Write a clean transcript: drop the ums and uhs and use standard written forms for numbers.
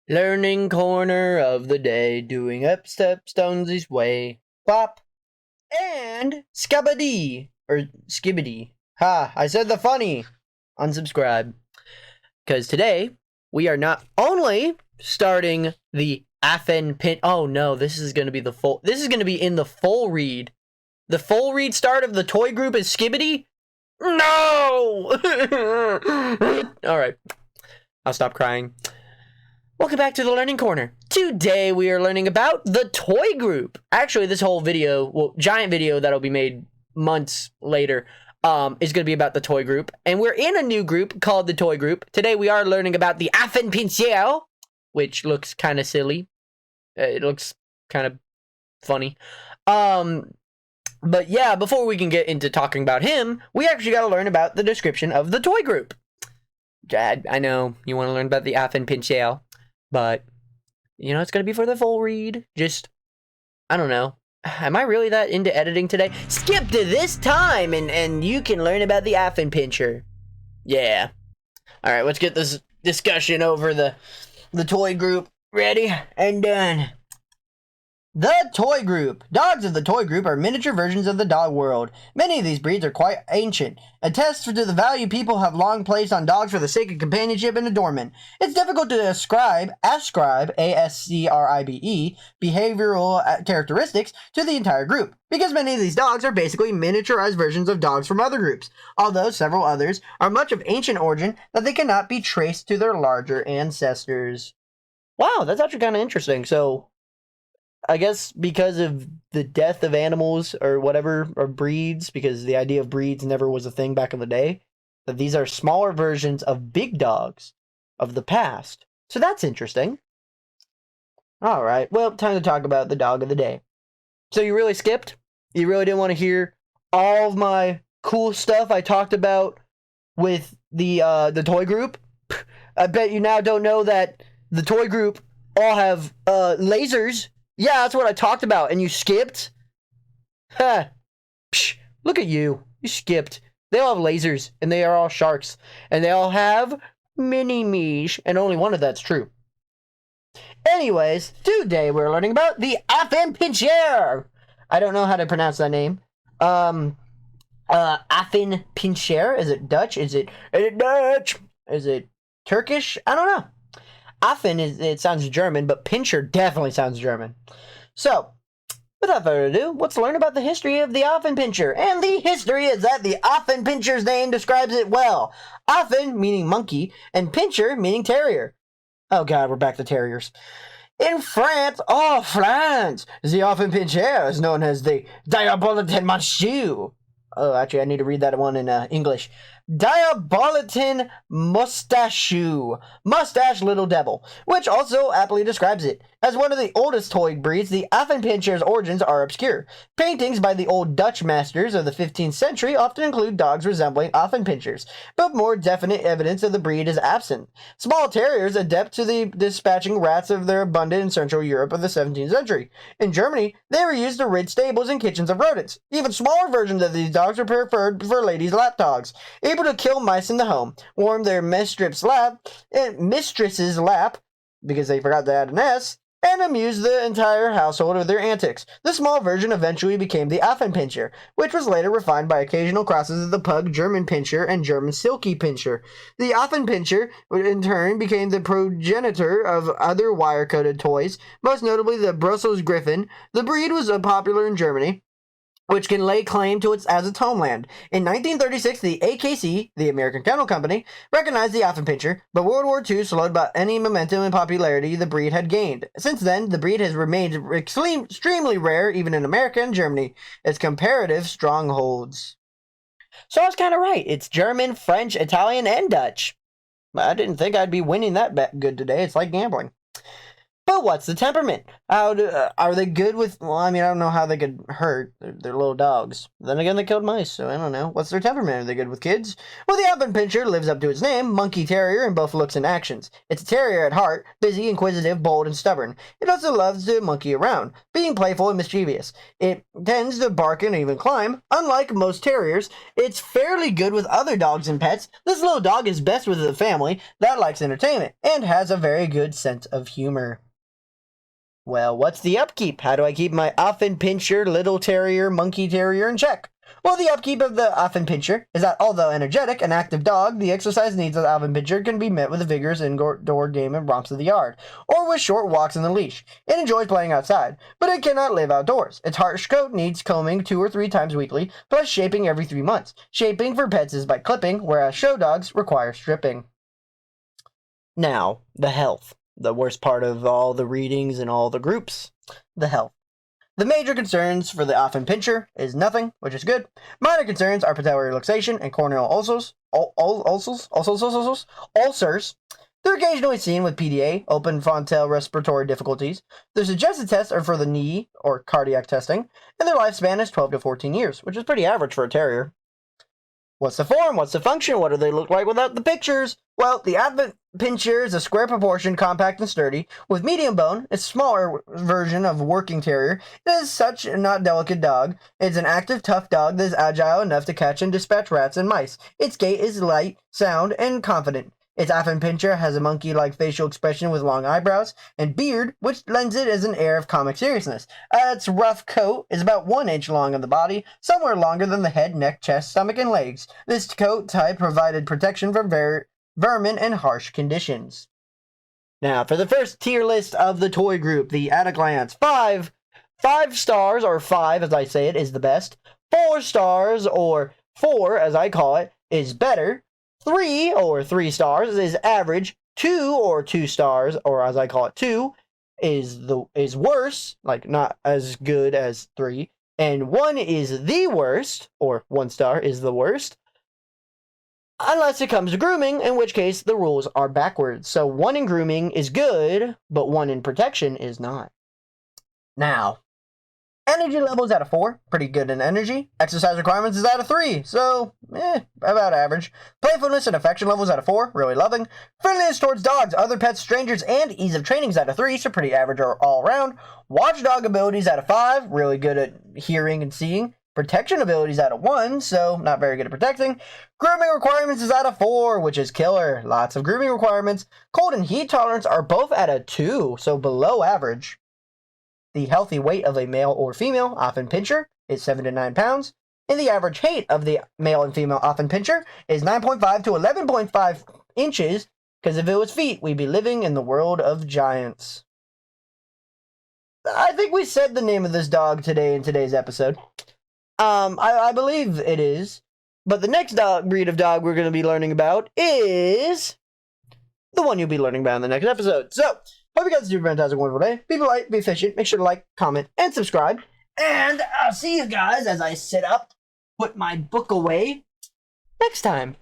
Learning corner of the day, doing up step Stonesy's way. Pop and Skabadee or Skibbity. Ha! I said the funny. Unsubscribe. Because today we are not only starting the Affenpinscher. Oh no, this is going to be the full. This is going to be in the full read. The full read start of the toy group is Skibbity. No. All right, I'll stop crying. Welcome back to the Learning Corner. Today we are learning about the toy group. Actually, this whole video, well, giant video that'll be made months later, is going to be about the toy group. And we're in a new group called the toy group. Today we are learning about the Affenpinscher, which looks kind of silly. It looks kind of funny. But yeah, before we can get into talking about him, we actually got to learn about the description of the toy group. I know you want to learn about the Affenpinscher, but, you know, it's going to be for the full read. Just, I don't know. Am I really that into editing today? Skip to this time and you can learn about the Affenpinscher. Yeah. All right, let's get this discussion over the toy group ready and done. The toy group. Dogs of the toy group are miniature versions of the dog world. Many of these breeds are quite ancient, a test to the value people have long placed on dogs for the sake of companionship and adornment. It's difficult to ascribe, A-S-C-R-I-B-E, behavioral characteristics to the entire group, because many of these dogs are basically miniaturized versions of dogs from other groups, although several others are much of ancient origin that they cannot be traced to their larger ancestors. Wow, that's actually kind of interesting. So I guess because of the death of animals or whatever, or breeds, because the idea of breeds never was a thing back in the day, that these are smaller versions of big dogs of the past. So that's interesting. All right, well, time to talk about the dog of the day. So you really skipped? You really didn't want to hear all of my cool stuff I talked about with the toy group? I bet you now don't know that the toy group all have lasers. Yeah, that's what I talked about, and you skipped? Ha! Psh, look at you. You skipped. They all have lasers, and they are all sharks. And they all have mini-me's, and only one of that's true. Anyways, today we're learning about the Affenpinscher. I don't know how to pronounce that name. Affenpinscher? Is it Dutch? Is it Dutch? Is it Turkish? I don't know. Affen it sounds German, but Pinscher definitely sounds German. So, without further ado, let's learn about the history of the Affenpinscher. And the history is that the Affenpinscher's name describes it well. Affen meaning monkey, and Pinscher meaning terrier. Oh god, we're back to terriers. In France, France, the Affenpinscher is known as the Diabolitin Monsieur. Oh, actually, I need to read that one in English. Diabolitin Mustachu, mustache little devil, which also aptly describes it. As one of the oldest toy breeds, the Affenpinscher's origins are obscure. Paintings by the old Dutch masters of the 15th century often include dogs resembling Affenpinschers, but more definite evidence of the breed is absent. Small terriers adept to the dispatching rats of their abundant in Central Europe of the 17th century. In Germany, they were used to rid stables and kitchens of rodents. Even smaller versions of these dogs are preferred for ladies' lap dogs, able to kill mice in the home, warm their mistress's lap, because they forgot to add an S, and amuse the entire household with their antics. The small version eventually became the Affenpinscher, which was later refined by occasional crosses of the pug German Pinscher and German Silky Pinscher. The Affenpinscher, in turn, became the progenitor of other wire-coated toys, most notably the Brussels Griffon. The breed was popular in Germany, which can lay claim to it as its homeland. In 1936, the AKC, the American Kennel Company, recognized the Affenpinscher, but World War II slowed about any momentum and popularity the breed had gained. Since then, the breed has remained extremely rare even in America and Germany, its comparative strongholds. So I was kind of right. It's German, French, Italian, and Dutch. I didn't think I'd be winning that bet good today. It's like gambling. But what's the temperament? Are they good with? Well, I mean, I don't know how they could hurt. They're little dogs. Then again, they killed mice, so I don't know. What's their temperament? Are they good with kids? Well, the Affenpinscher lives up to its name, monkey terrier in both looks and actions. It's a terrier at heart, busy, inquisitive, bold, and stubborn. It also loves to monkey around, being playful and mischievous. It tends to bark and even climb. Unlike most terriers, it's fairly good with other dogs and pets. This little dog is best with the family that likes entertainment and has a very good sense of humor. Well, what's the upkeep? How do I keep my Affenpinscher, little terrier, monkey terrier in check? Well, the upkeep of the Affenpinscher is that although energetic and active dog, the exercise needs of the Affenpinscher can be met with a vigorous indoor game and romps of the yard, or with short walks on the leash. It enjoys playing outside, but it cannot live outdoors. Its harsh coat needs combing 2 or 3 times weekly, plus shaping every 3 months. Shaping for pets is by clipping, whereas show dogs require stripping. Now, the health. The worst part of all the readings and all the groups, the health. The major concerns for the Affenpinscher is nothing, which is good. Minor concerns are patellar luxation and corneal ulcers. They're occasionally seen with PDA, open fontanelle respiratory difficulties. The suggested tests are for the knee or cardiac testing, and their lifespan is 12 to 14 years, which is pretty average for a terrier. What's the form? What's the function? What do they look like without the pictures? Well, the Affenpinscher is a square proportion, compact and sturdy, with medium bone. It's a smaller version of a working terrier. It is such a not delicate dog. It's an active, tough dog that is agile enough to catch and dispatch rats and mice. Its gait is light, sound, and confident. Its Affenpinscher has a monkey-like facial expression with long eyebrows and beard, which lends it as an air of comic seriousness. Its rough coat is about 1 inch long on the body, somewhere longer than the head, neck, chest, stomach, and legs. This coat type provided protection from vermin and harsh conditions. Now, for the first tier list of the toy group, the at a glance 5 stars, or 5 as I say it, is the best. 4 stars, or 4 as I call it, is better. 3 or 3 stars is average. 2 or 2 stars, or as I call it 2, is worse, like not as good as 3. And 1 is the worst, or 1 star is the worst. Unless it comes to grooming, in which case the rules are backwards. So 1 in grooming is good, but 1 in protection is not. Now, energy level is at a 4, pretty good in energy. Exercise requirements is at a 3, so about average. Playfulness and affection level is at a 4, really loving. Friendliness towards dogs, other pets, strangers, and ease of training is at a 3, so pretty average all around. Watchdog abilities at a 5, really good at hearing and seeing. Protection abilities at a 1, so not very good at protecting. Grooming requirements is at a 4, which is killer. Lots of grooming requirements. Cold and heat tolerance are both at a 2, so below average. The healthy weight of a male or female Affenpinscher is 7 to 9 pounds, and the average height of the male and female Affenpinscher is 9.5 to 11.5 inches, because if it was feet, we'd be living in the world of giants. I think we said the name of this dog today in today's episode. I believe it is. But the next breed of dog we're going to be learning about is the one you'll be learning about in the next episode. So, hope you guys do a fantastic, wonderful day. Be polite, be efficient. Make sure to like, comment, and subscribe. And I'll see you guys as I sit up, put my book away next time.